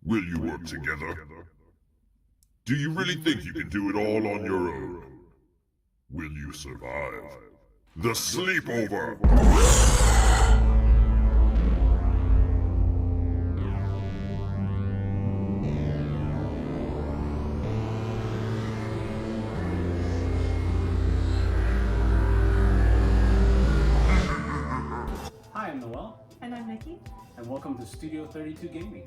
Will you work together? Do you really think you can do it all on your own? Will you survive the sleepover? Hi, I'm Noel, And I'm Nikki, and welcome to Studio 32 Gaming.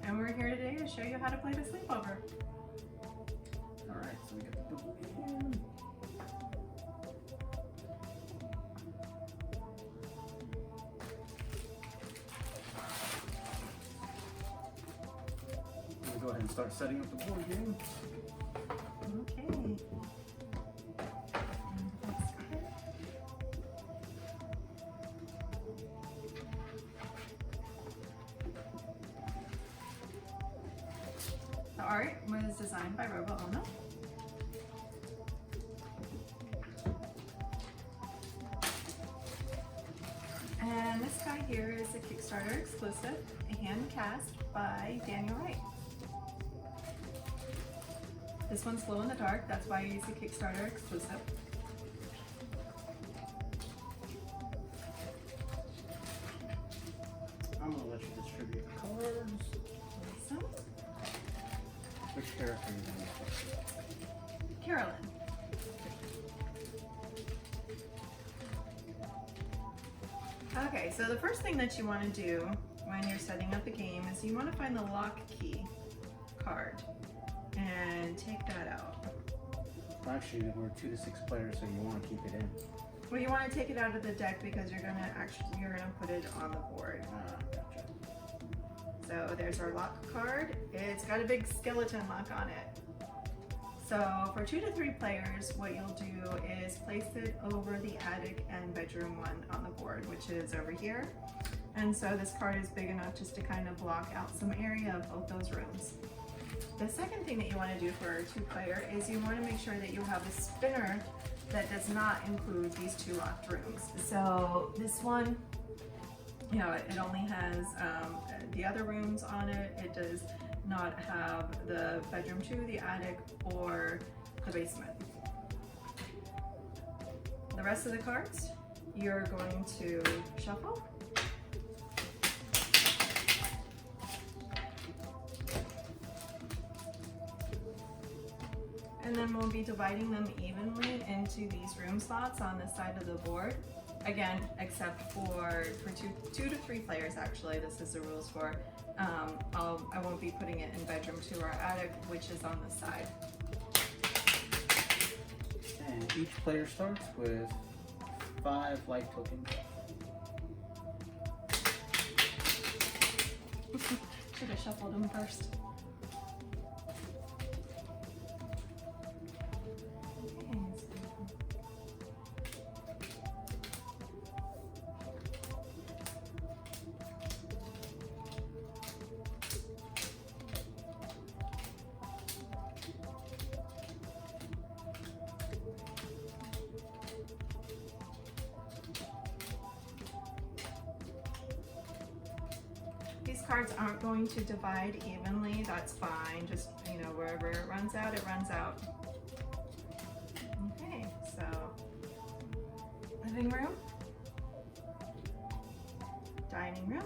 and we're here today to show you how to play the Sleepover. Alright, so we got the boogeyman. I'm going to go ahead and start setting up the board game. Okay. The art was designed by Robo Ono. And this guy here is a Kickstarter exclusive, a hand cast by Daniel Wright. This one's glow in the dark, that's why it's a Kickstarter exclusive. I'm going to let you distribute the cards. Awesome. Which character are you going to play? Carolyn. Okay, so the first thing that you want to do when you're setting up the game is you want to find the lock key card and take that out. Well, actually, we're 2 to 6 players, so you want to keep it in. Well, you want to take it out of the deck because you're gonna put it on the board. Gotcha. So there's our lock card. It's got a big skeleton lock on it. So for 2 to 3 players, what you'll do is place it over the attic and bedroom one on the board, which is over here. And so this card is big enough just to kind of block out some area of both those rooms. The second thing that you want to do for a 2-player is you want to make sure that you have a spinner that does not include these 2 locked rooms. So this one, you know, it only has the other rooms on it. It does not have the bedroom 2, the attic, or the basement. The rest of the cards, you're going to shuffle. And then we'll be dividing them evenly into these room slots on the side of the board. Again, except for 2 to 3 players, actually, this is the rules for. I won't be putting it in bedroom 2 or attic, which is on the side. And each player starts with 5 life tokens. Should have shuffled them first. These cards aren't going to divide evenly, that's fine. Just, you know, wherever it runs out, it runs out. Okay, so living room, dining room,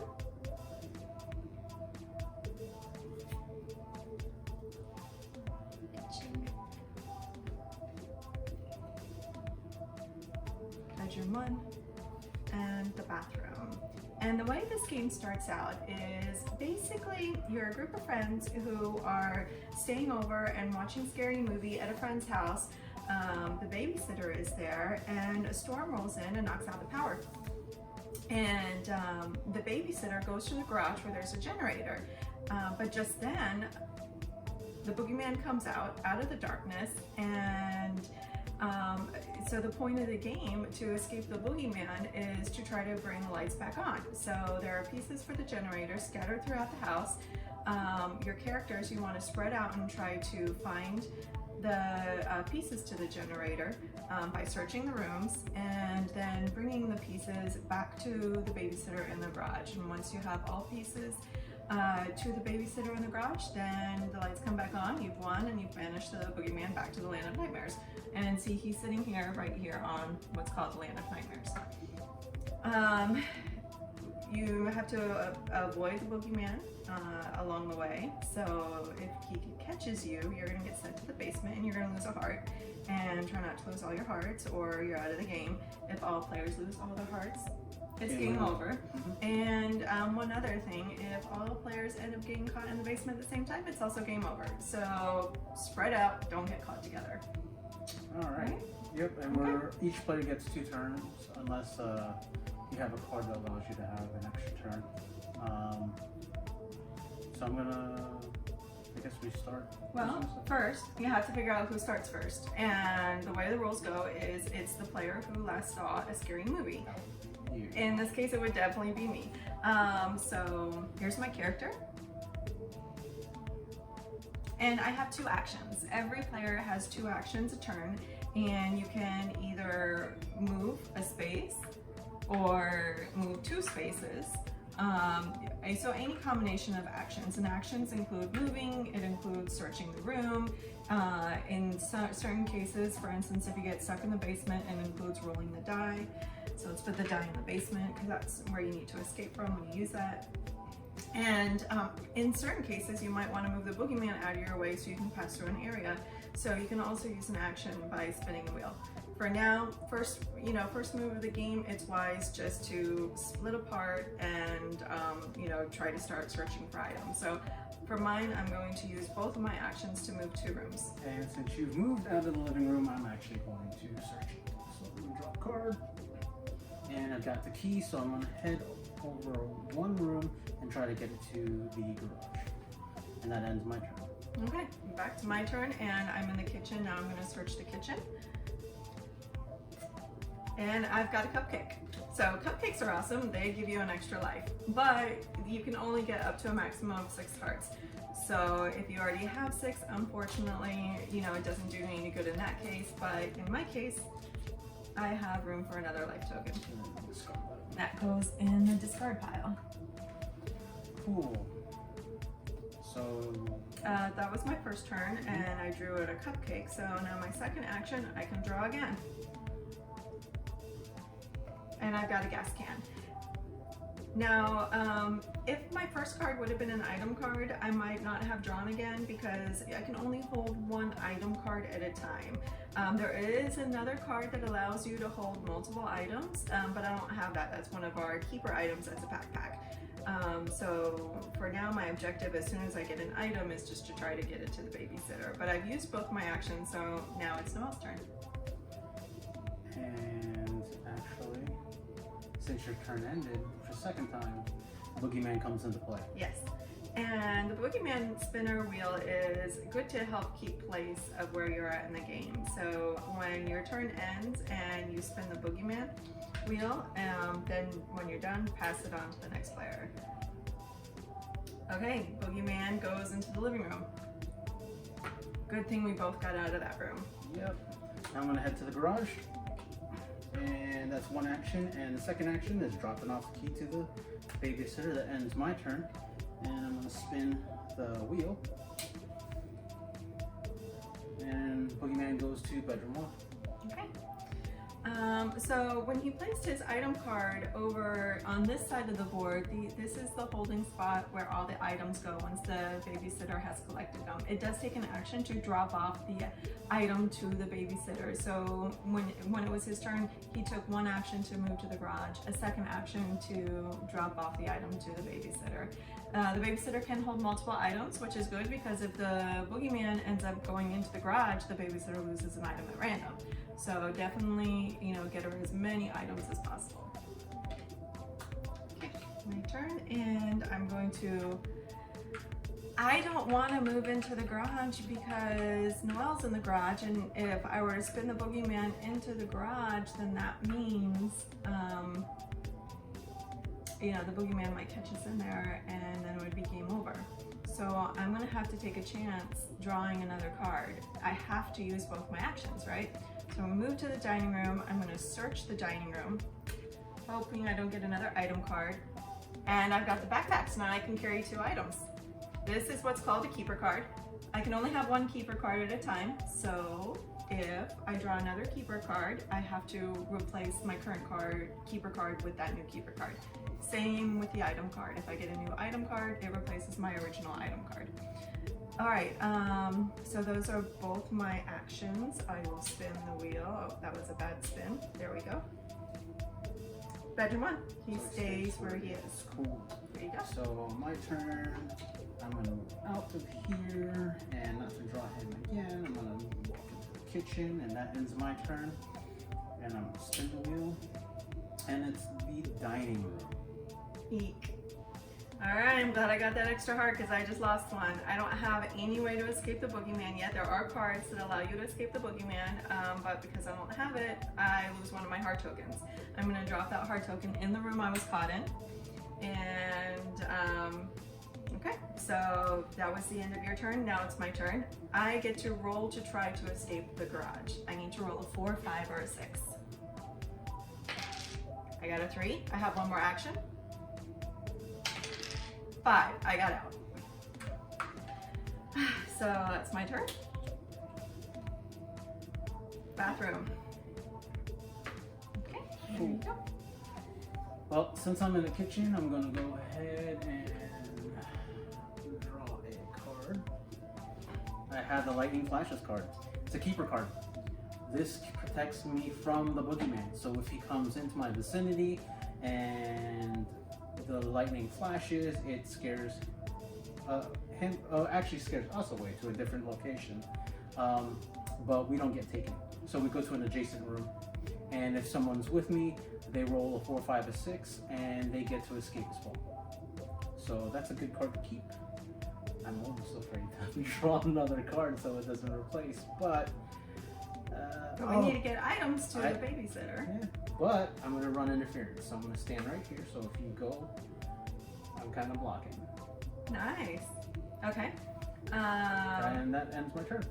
kitchen, bedroom 1, and the bathroom. And the way this game starts out is basically you're a group of friends who are staying over and watching a scary movie at a friend's house. The babysitter is there and a storm rolls in and knocks out the power. And the babysitter goes to the garage where there's a generator. But just then, the boogeyman comes out of the darkness, and so the point of the game to escape the boogeyman is to try to bring the lights back on. So there are pieces for the generator scattered throughout the house. Your characters, you want to spread out and try to find the pieces to the generator by searching the rooms and then bringing the pieces back to the babysitter in the garage. And once you have all pieces to the babysitter in the garage, then the lights come back on, you've won, and you've banished the boogeyman back to the land of nightmares. And see, he's sitting here, right here on what's called the land of nightmares. You have to avoid the boogeyman along the way. So if he catches you, you're gonna get sent to the basement and you're gonna lose a heart. And try not to lose all your hearts or you're out of the game. If all players lose all their hearts, it's game over. And one other thing, if all the players end up getting caught in the basement at the same time, it's also game over. So spread out, don't get caught together. All right. Yep, and each player gets 2 turns unless you have a card that allows you to have an extra turn. So I'm gonna, I guess we start. Well, first, you have to figure out who starts first. And the way the rules go is it's the player who last saw a scary movie. In this case, it would definitely be me. So here's my character. And I have 2 actions. Every player has 2 actions a turn, and you can either move a space or move 2 spaces. So any combination of actions, and actions include moving, it includes searching the room. In certain cases, for instance, if you get stuck in the basement, it includes rolling the die. So let's put the die in the basement because that's where you need to escape from when you use that. And in certain cases, you might want to move the boogeyman out of your way so you can pass through an area. So you can also use an action by spinning a wheel. For now, first move of the game, it's wise just to split apart and try to start searching for items. So for mine, I'm going to use both of my actions to move 2 rooms. And since you've moved out of the living room, I'm actually going to search it. So I'm gonna draw a card. And I've got the key, so I'm gonna head over 1 room and try to get it to the garage. And that ends my turn. Okay, back to my turn, and I'm in the kitchen. Now I'm gonna search the kitchen. And I've got a cupcake. So cupcakes are awesome, they give you an extra life, but you can only get up to a maximum of 6 hearts. So if you already have 6, unfortunately, it doesn't do me any good in that case, but in my case, I have room for another life token. That goes in the discard pile. Cool. So that was my first turn, and I drew out a cupcake. So now my second action, I can draw again. And I've got a gas can. Now, if my first card would have been an item card, I might not have drawn again because I can only hold 1 item card at a time. There is another card that allows you to hold multiple items, but I don't have that. That's one of our keeper items as a backpack. So for now, my objective as soon as I get an item is just to try to get it to the babysitter. But I've used both my actions, so now it's Noel's turn. And actually, since your turn ended for the second time, Boogeyman comes into play. Yes. And the Boogeyman spinner wheel is good to help keep place of where you're at in the game. So when your turn ends and you spin the Boogeyman wheel, then when you're done, pass it on to the next player. Okay, Boogeyman goes into the living room. Good thing we both got out of that room. Yep. Now I'm gonna head to the garage. And that's 1 action, and the second action is dropping off the key to the babysitter. That ends my turn, and I'm going to spin the wheel, and Boogeyman goes to bedroom 1. Okay. So when he placed his item card over on this side of the board, this is the holding spot where all the items go once the babysitter has collected them. It does take an action to drop off the item to the babysitter. So when it was his turn, he took 1 action to move to the garage, a second action to drop off the item to the babysitter. The babysitter can hold multiple items, which is good because if the Boogeyman ends up going into the garage, the babysitter loses an item at random. So definitely, get her as many items as possible. Okay, my turn, and I'm going to, I don't want to move into the garage because Noel's in the garage, and if I were to spin the Boogeyman into the garage, then that means, the Boogeyman might catch us in there, and then it would be game over. So I'm gonna have to take a chance drawing another card. I have to use both my actions, right? So I'm gonna move to the dining room. I'm gonna search the dining room, hoping I don't get another item card. And I've got the backpacks, now I can carry 2 items. This is what's called a keeper card. I can only have 1 keeper card at a time, so if I draw another keeper card, I have to replace my current keeper card with that new keeper card. Same with the item card. If I get a new item card, it replaces my original item card. All right, so those are both my actions. I will spin the wheel. Oh, that was a bad spin. There we go. Bedroom 1. He stays where he is. Cool. There you go. So my turn. I'm gonna move out of here and not to draw him again. I'm gonna walk into the kitchen and that ends my turn. And I'm gonna spin the wheel. And it's the dining room. Eek. All right, I'm glad I got that extra heart because I just lost one. I don't have any way to escape the boogeyman yet. There are cards that allow you to escape the boogeyman, but because I don't have it, I lose one of my heart tokens. I'm gonna drop that heart token in the room I was caught in. And, okay, so that was the end of your turn. Now it's my turn. I get to roll to try to escape the garage. I need to roll a 4, 5, or a 6. I got a 3. I have 1 more action. 5. I got out. So that's my turn. Bathroom. Okay, here we go. Well, since I'm in the kitchen, I'm gonna go ahead and draw a card. I have the lightning flashes card. It's a keeper card. This protects me from the boogeyman. So if he comes into my vicinity and the lightning flashes, it scares him, actually scares us away to a different location. But we don't get taken. So we go to an adjacent room. And if someone's with me, they roll a 4, 5, or 6, and they get to escape as well. So that's a good card to keep. I'm almost afraid that we draw another card so it doesn't replace, but we need to get items to the babysitter. Yeah, but I'm gonna run interference, so I'm gonna stand right here. So if you go, I'm kind of blocking. Nice. Okay. And that ends my turn.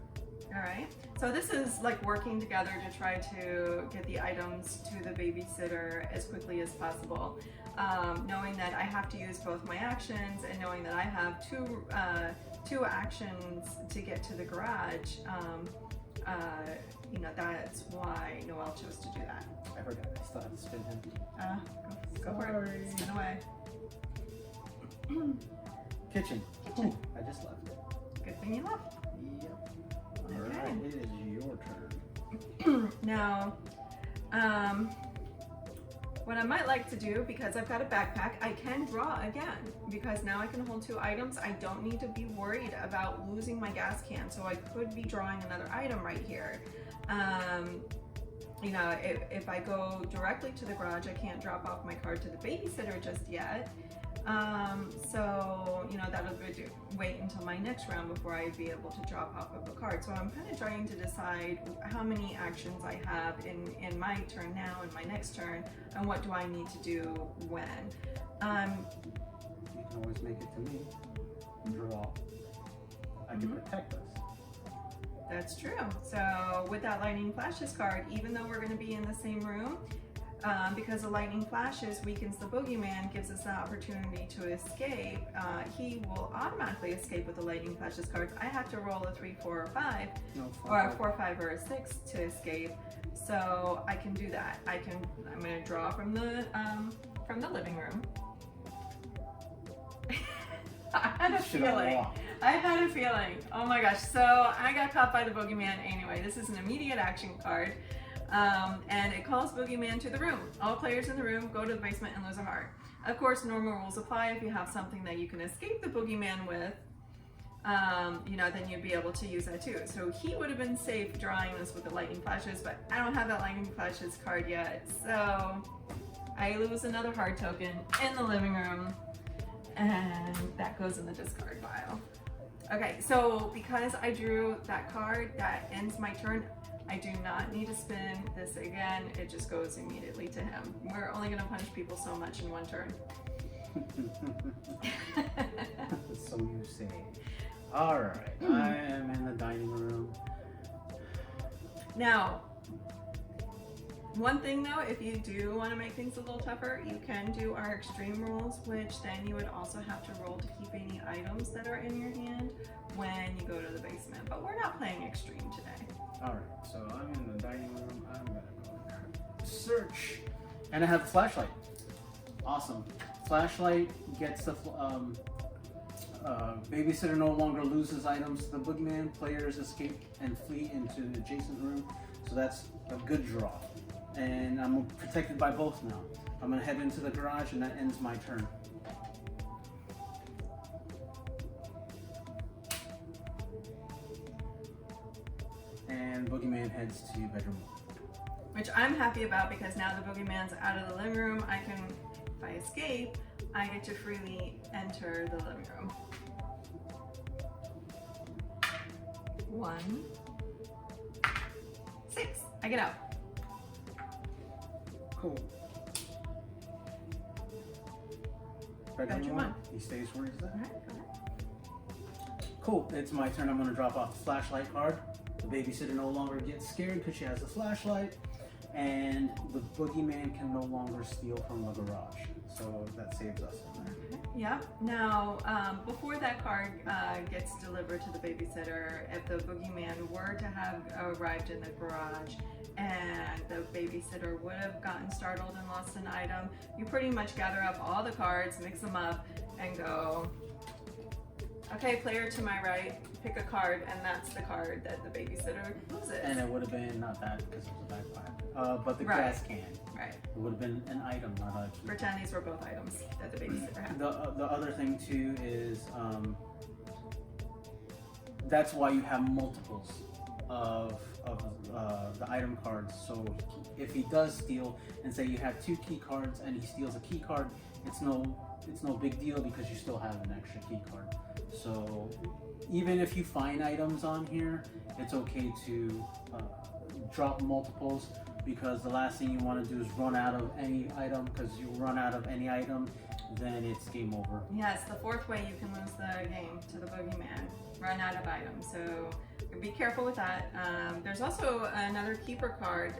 All right. So this is like working together to try to get the items to the babysitter as quickly as possible. Knowing that I have to use both my actions and knowing that I have two actions to get to the garage, you know, that's why Noel chose to do that. I forgot. I still have to spin him. Go for it. Spin away. Kitchen. Ooh, I just left. Good thing you left. Yep. Okay. Alright, it is your turn. Now, what I might like to do, because I've got a backpack, I can draw again, because now I can hold 2 items. I don't need to be worried about losing my gas can, so I could be drawing another item right here. You know, if I go directly to the garage, I can't drop off my card to the babysitter just yet. So, you know, that'll wait until my next round before I'd be able to drop off of a card. So I'm kind of trying to decide how many actions I have in my turn now and my next turn, and what do I need to do when. You can always make it to me. Draw. I can protect us. That's true. So with that lightning flashes card, even though we're going to be in the same room, because the lightning flashes weakens the boogeyman, gives us the opportunity to escape. He will automatically escape with the lightning flashes cards. I have to roll a 3, 4, or 5, or a 4, 5, or a 6 to escape. So I can do that. I'm going to draw from the living room. I had a feeling. Oh my gosh. So I got caught by the boogeyman anyway. This is an immediate action card. And it calls boogeyman to the room. All players in the room go to the basement and lose a heart. Of course, normal rules apply. If you have something that you can escape the boogeyman with, you know, then you'd be able to use that too. So he would have been safe drawing this with the lightning flashes, but I don't have that lightning flashes card yet. So I lose another heart token in the living room, and that goes in the discard pile. Okay, so because I drew that card, that ends my turn. I do not need to spin this again. It just goes immediately to him. We're only going to punish people so much in one turn. So you say. Alright, I am in the dining room. Now, One thing though, if you do want to make things a little tougher, you can do our extreme rules, which then you would also have to roll to keep any items that are in your hand when you go to the basement. But we're not playing extreme today. Alright, so I'm in the dining room. I'm gonna go and search. And I have a flashlight. Awesome. Flashlight gets the babysitter no longer loses items to the boogeyman. Players escape and flee into the adjacent room. So that's a good draw. And I'm protected by both now. I'm gonna head into the garage and that ends my turn. And boogeyman heads to bedroom 1. Which I'm happy about because now the boogeyman's out of the living room. I can, if I escape, I get to freely enter the living room. 1, 6. I get out. Cool. Bedroom 1. He stays where he's at. All right, go ahead. Cool. It's my turn. I'm gonna drop off the flashlight card. The babysitter no longer gets scared because she has a flashlight, and the boogeyman can no longer steal from the garage. So that saves us in there. Yeah. Now, before that card gets delivered to the babysitter, if the boogeyman were to have arrived in the garage and the babysitter would have gotten startled and lost an item, you pretty much gather up all the cards, mix them up, and go, okay, player to my right, pick a card, and that's the card that the babysitter loses. And it would have been not that because it was a backfire, but the Right. gas can. Right. It would have been an item, not a key. Pretend these were both items that the babysitter had. The other thing too is that's why you have multiples of the item cards. So if he does steal, and say you have 2 key cards and he steals a key card, it's no big deal because you still have an extra key card. So even if you find items on here, it's okay to drop multiples, because the last thing you want to do is run out of any item, because you run out of any item, then it's game over. Yes, the 4th way you can lose the game to the boogeyman, run out of items. So be careful with that. There's also another keeper card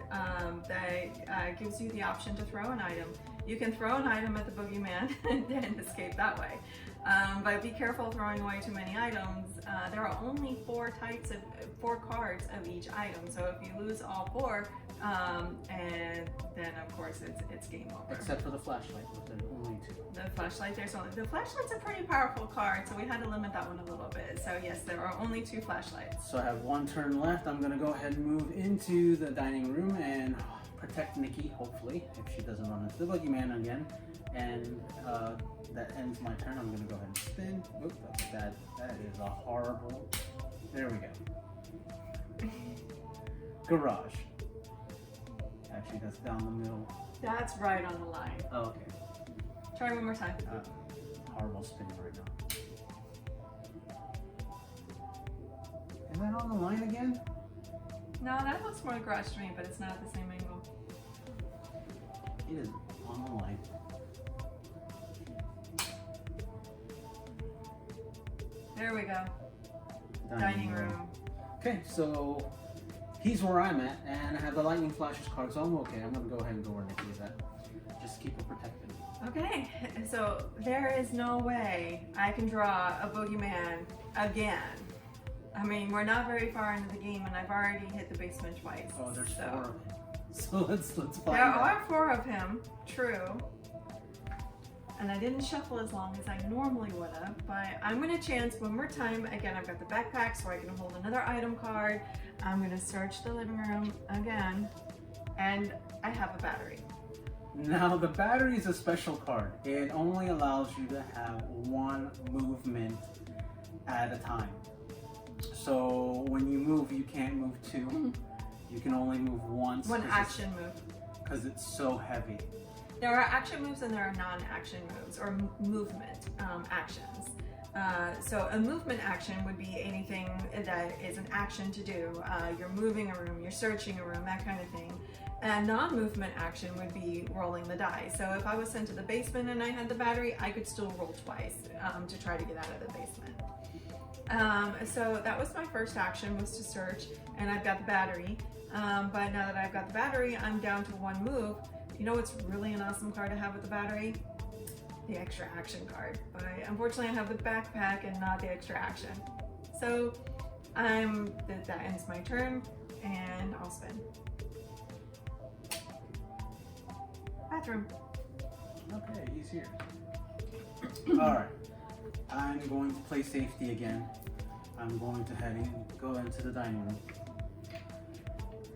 that gives you the option to throw an item. You can throw an item at the boogeyman and escape that way. But be careful throwing away too many items. There are only 4 cards of each item. So if you lose all 4, and then of course it's game over. Except for the flashlight, but there are only 2. The flashlight, the flashlight's a pretty powerful card, so we had to limit that one a little bit. So yes, there are only 2 flashlights. So I have 1 turn left. I'm gonna go ahead and move into the dining room and protect Nikki, hopefully, if she doesn't run into the boogeyman again. And that ends my turn. I'm gonna go ahead and spin. Oop, that's bad. That is a horrible. There we go. Garage. Actually, that's down the middle. That's right on the line. Oh, okay. Try one more time. Horrible spinning right now. Is that on the line again? No, that looks more garage to me, but it's not at the same angle. It is on the line. There we go. Dining room. Okay, so he's where I'm at, and I have the lightning flashes card, so I'm okay. I'm gonna go ahead and go where Nikki is at. Just keep her protected. Okay, so there is no way I can draw a boogeyman again. I mean, we're not very far into the game, and I've already hit the basement twice. Oh, there's so 4 of him. So let's find there out. are 4 of him, true. And I didn't shuffle as long as I normally would have, but I'm gonna chance one more time. Again, I've got the backpack so I can hold another item card. I'm gonna search the living room again, and I have a battery. Now, the battery is a special card. It only allows you to have 1 movement at a time. So when you move, you can't move 2. You can only move once. One action move. Because it's so heavy. There are action moves and there are non-action moves, or movement actions. So a movement action would be anything that is an action to do. You're moving a room, you're searching a room, that kind of thing. A non-movement action would be rolling the die. So if I was sent to the basement and I had the battery, I could still roll twice to try to get out of the basement. So that was my first action, was to search, and I've got the battery. But now that I've got the battery, I'm down to one move. You know what's really an awesome card to have with the battery? The extra action card. But unfortunately I have the backpack and not the extra action. So that ends my turn, and I'll spin. Bathroom. Okay, he's here. Alright. I'm going to play safety again. I'm going to go into the dining room.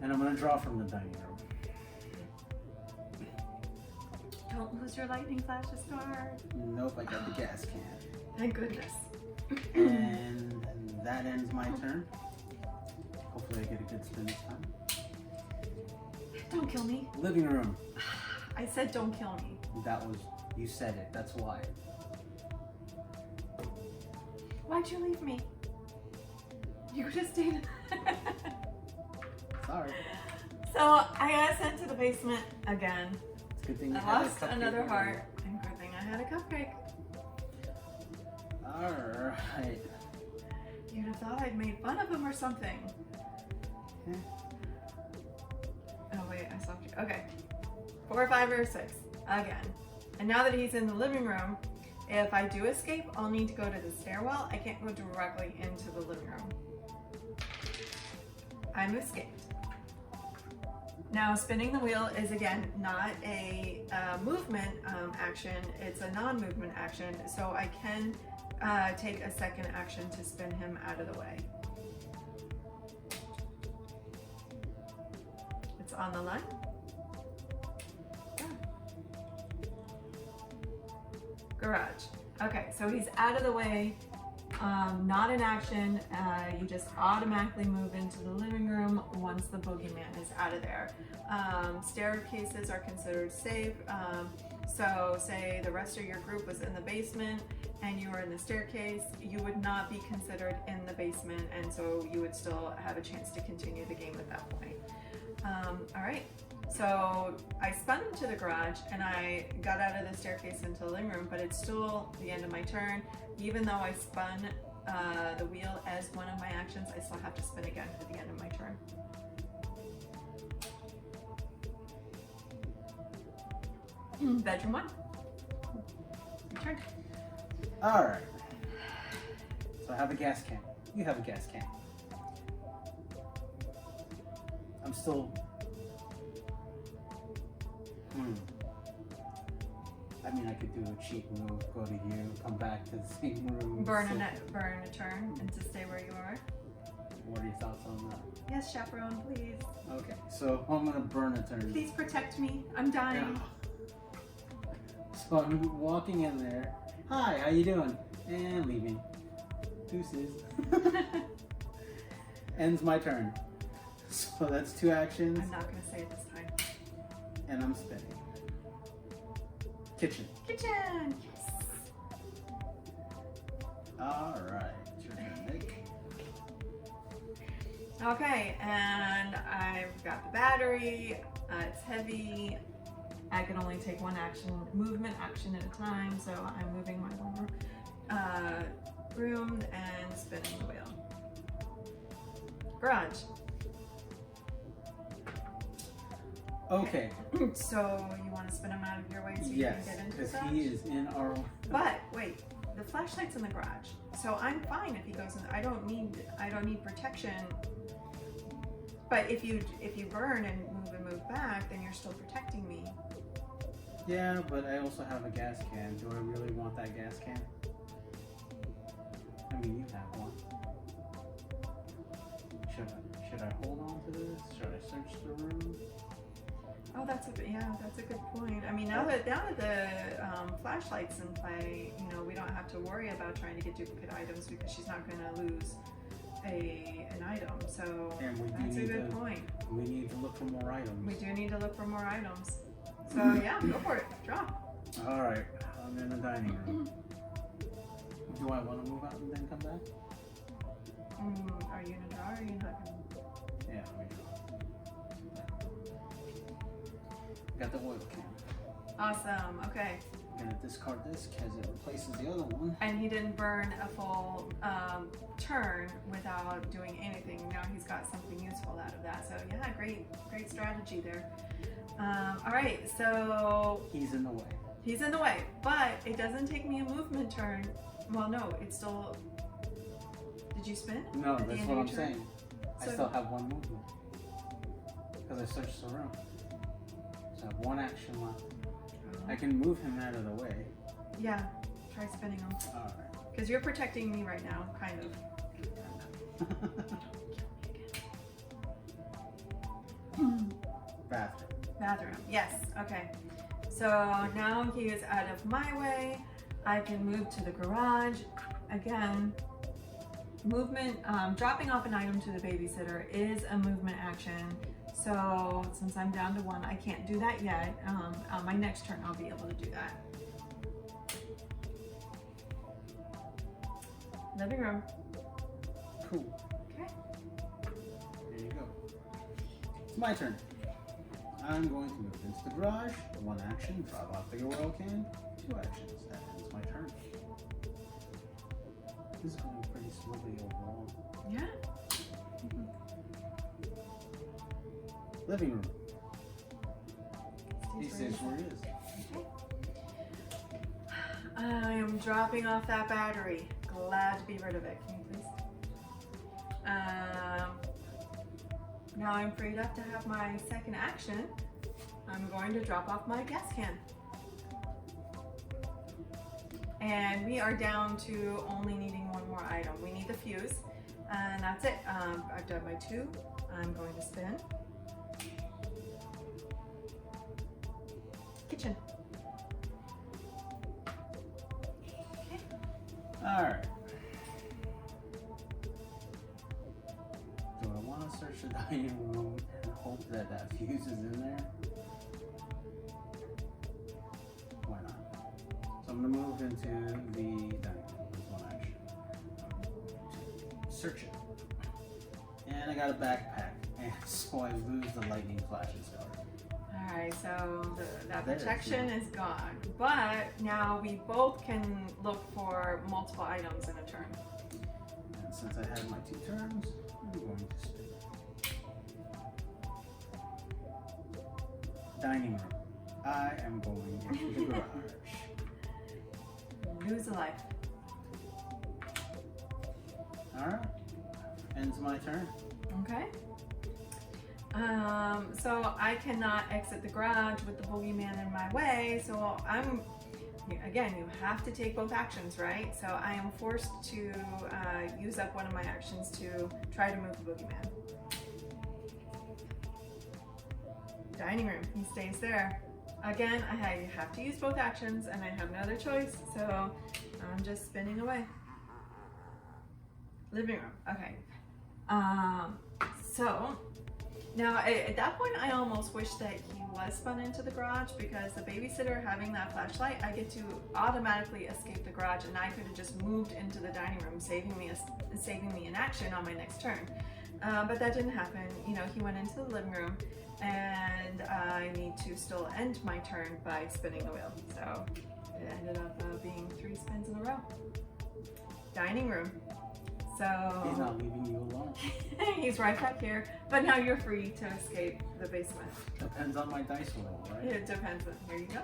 And I'm going to draw from the dining room. Don't lose your lightning flashes card. Nope, I got the gas can. Thank goodness. And that ends my turn. Hopefully I get a good spin this time. Don't kill me. Living room. I said don't kill me. You said it, that's why. Why'd you leave me? You could have stayed. Sorry. So I got sent to the basement again. It's a good thing you I had lost a cupcake another already. heart. And good thing I had a cupcake. Alright. You'd have thought I'd made fun of him or something. Yeah. Oh wait, I stopped you. Okay. 4, 5, or 6. Again. And now that he's in the living room, if I do escape, I'll need to go to the stairwell. I can't go directly into the living room. I'm escaped. Now, spinning the wheel is, again, not a movement action. It's a non-movement action, so I can take a second action to spin him out of the way. It's on the line. Garage. Okay, so he's out of the way. Not an action. You just automatically move into the living room once the boogeyman is out of there. Staircases are considered safe. So say the rest of your group was in the basement and you were in the staircase, you would not be considered in the basement, and so you would still have a chance to continue the game at that point. All right. So I spun into the garage and I got out of the staircase into the living room, but it's still the end of my turn. Even though I spun the wheel as one of my actions, I still have to spin again at the end of my turn. Bedroom 1. Your turn. Alright. So I have a gas can. You have a gas can. I'm still... I mean, I could do a cheat move, go to you, come back to the same room. Burn a turn and to stay where you are. What are your thoughts on that? Yes, chaperone, please. Okay, so I'm gonna burn a turn. Please protect me. I'm dying. So I'm walking in there. Hi, how you doing? And leaving. Deuces. Ends my turn. So that's 2 actions. I'm not gonna say it this time. And I'm spinning. Kitchen. Kitchen! Yes! Alright, it's your turn, Nick. Okay, and I've got the battery. It's heavy. I can only take one movement action at a time, so I'm moving my one room and spinning the wheel. Garage. Okay. So you want to spin him out of your way so you Yes, can get into the because garage? he is in our... But wait, the flashlight's in the garage, so I'm fine if he goes in. I don't need protection. But if you burn and move back, then you're still protecting me. Yeah, but I also have a gas can. Do I really want that gas can? I mean, you have one. Should I hold on to this? Should I search the room? Oh, that's a good point. I mean, now that the flashlight's in play, we don't have to worry about trying to get duplicate items because she's not going to lose an item. So that's a good point. We need to look for more items. We do need to look for more items. So yeah, go for it. Draw. All right, I'm in the dining room. Do I want to move out and then come back? Are you gonna draw or are you not gonna? Yeah, let me draw. Got the oil can. Awesome. Okay. I'm gonna discard this because it replaces the other one. And he didn't burn a full turn without doing anything. Now he's got something useful out of that. So yeah, great strategy there. All right, so He's in the way. he's in the way, but it doesn't take me a movement turn. Well, no, it's still. Did you spin? No, at the that's end what of I'm your turn? saying. I So- still have one movement. Because I searched the room. So I have one action left. I can move him out of the way. Yeah, try spinning him. Alright. Because you're protecting me right now, kind of. Bathroom. Bathroom, yes, okay. So now he is out of my way. I can move to the garage. Again, movement, dropping off an item to the babysitter is a movement action. So since I'm down to one, I can't do that yet. On my next turn, I'll be able to do that. Living room. Cool. Okay. There you go. It's my turn. I'm going to move into the garage. One action, drop off the oil can. Two actions. That ends my turn. This is going pretty smoothly overall. Yeah. Living room. He Stays where stays where he is. I am dropping off that battery. Glad to be rid of it. Can you please? Now I'm freed up to have my second action. I'm going to drop off my gas can. And we are down to only needing one more item. We need the fuse, and that's it. I've done my two. I'm going to spin. Kitchen. Alright. Do I want to search the dining room and hope that that fuse is in there? Why not? So I'm going to move into the dining room with one action. Search it. And I got a backpack, and so I lose the lightning flashes card. Alright, so that There it is, protection is gone. But now we both can look for multiple items in a turn. And since I had my 2 turns, I'm going to spin. Dining room. I am going into the garage. Lose a life. Alright. Ends my turn. Okay. So I cannot exit the garage with the boogeyman in my way, so again, you have to take both actions, right? So I am forced to use up one of my actions to try to move the boogeyman. Dining room, he stays there. Again, I have to use both actions and I have no other choice, so I'm just spinning away. Living room, okay. So now at that point I almost wish that he was spun into the garage, because the babysitter having that flashlight, I get to automatically escape the garage and I could have just moved into the dining room, saving me an action on my next turn. But that didn't happen. You know, he went into the living room and I need to still end my turn by spinning the wheel. So it ended up being 3 spins in a row. Dining room. So He's not leaving you alone. he's right back here, but now you're free to escape the basement. Depends on my dice roll, right? It depends on, here you go.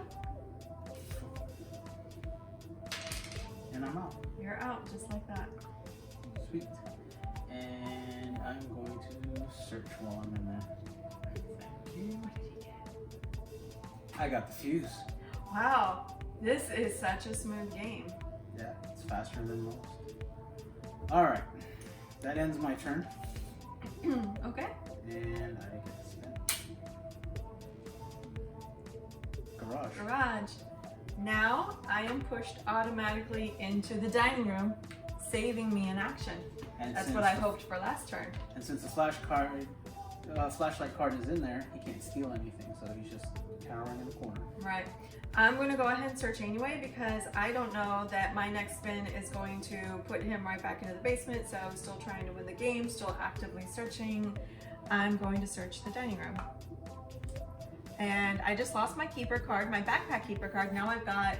And I'm out. You're out just like that. Sweet. And I'm going to search while I'm in there. Thank you. I got the fuse. Wow, this is such a smooth game. Yeah, it's faster than most. Alright, that ends my turn. Okay. And I get to spin. Garage. Garage. Now I am pushed automatically into the dining room, saving me an action. And That's since what I hoped for last turn. And since the flashlight card is in there, he can't steal anything, so he's just cowering in the corner. Right. I'm going to go ahead and search anyway, because I don't know that my next spin is going to put him right back into the basement, so I'm still trying to win the game, still actively searching. I'm going to search the dining room. And I just lost my keeper card, my backpack keeper card. Now I've got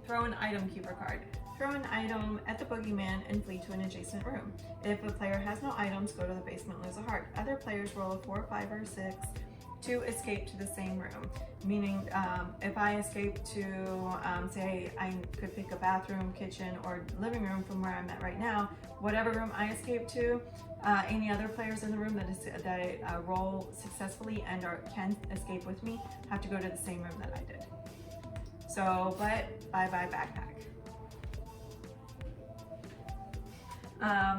throw an item keeper card. throw an item at the boogeyman, and flee to an adjacent room. If a player has no items, go to the basement, lose a heart. Other players roll a 4, 5, or 6 to escape to the same room. Meaning, if I escape to, say I could pick a bathroom, kitchen, or living room from where I'm at right now, whatever room I escape to, any other players in the room that I roll successfully and can escape with me have to go to the same room that I did. So, but bye-bye backpack.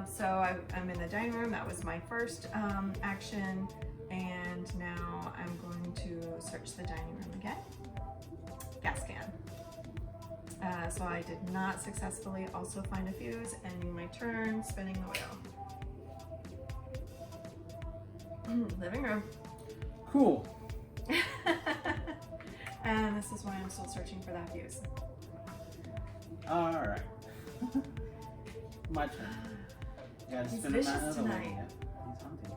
So I'm in the dining room. That was my first action, and now I'm going to search the dining room again. Gas can. So I did not successfully also find a fuse, ending my turn, spinning the wheel. Living room. Cool. And this is why I'm still searching for that fuse. All right. My turn. You gotta He's spin him out vicious of the way. tonight. Yeah, he's hunting.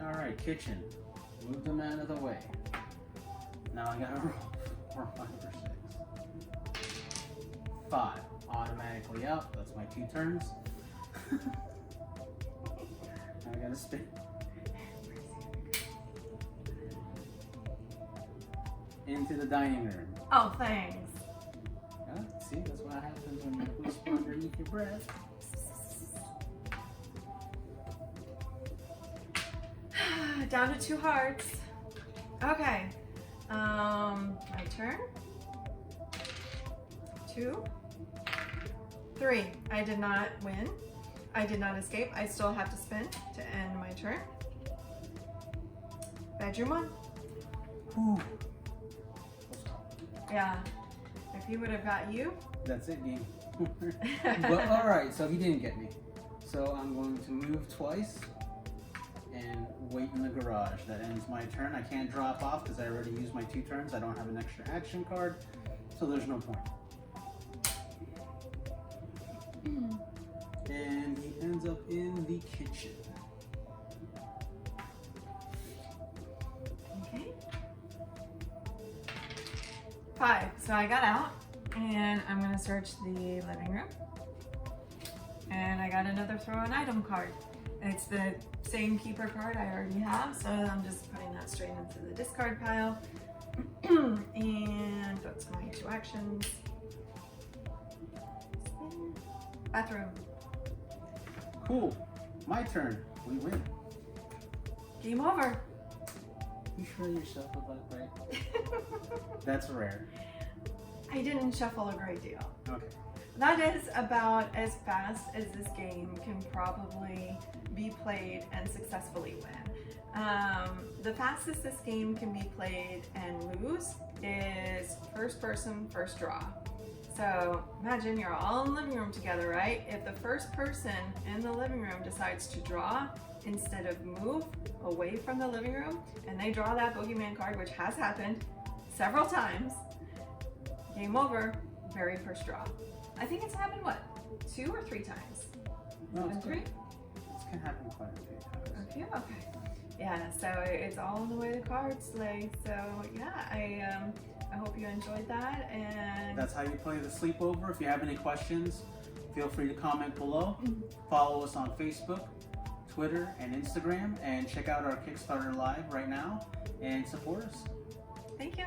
All right, kitchen. Move them out of the way. Now I gotta roll 4, 5, or 6. 5. Automatically out. That's my 2 turns. Now I gotta spin. Into the dining room. Oh, thanks. Yeah, see, that's what happens when you whisper underneath your breath. Down to 2 hearts. Okay. My turn. 2, 3. I did not win. I did not escape. I still have to spin to end my turn. Bedroom 1. Whew. Yeah. If he would have got you. That's it, game. But alright, so he didn't get me. So I'm going to move twice and wait in the garage. That ends my turn. I can't drop off because I already used my 2 turns. I don't have an extra action card, so there's no point. And he ends up in the kitchen. Okay. 5. So I got out, and I'm gonna search the living room. And I got another throw an item card. It's the same keeper card I already have, so I'm just putting that straight into the discard pile. And that's my 2 actions. Bathroom. Cool. My turn. We win. Game over. You sure your shuffle looked right? That's rare. I didn't shuffle a great deal. Okay. That is about as fast as this game can probably be played and successfully win. The fastest this game can be played and lose is first person, first draw. So imagine you're all in the living room together, right? If the first person in the living room decides to draw instead of move away from the living room, and they draw that boogeyman card, which has happened several times, game over, very first draw. I think it's happened, what, 2 or 3 times? No, Been it's 3? This can happen quite a few times. A few? Okay. Yeah, so it's all in the way the cards lay. So yeah, I hope you enjoyed that, and That's how you play the Sleepover. If you have any questions, feel free to comment below. Follow us on Facebook, Twitter, and Instagram, and check out our Kickstarter live right now and support us. thank you.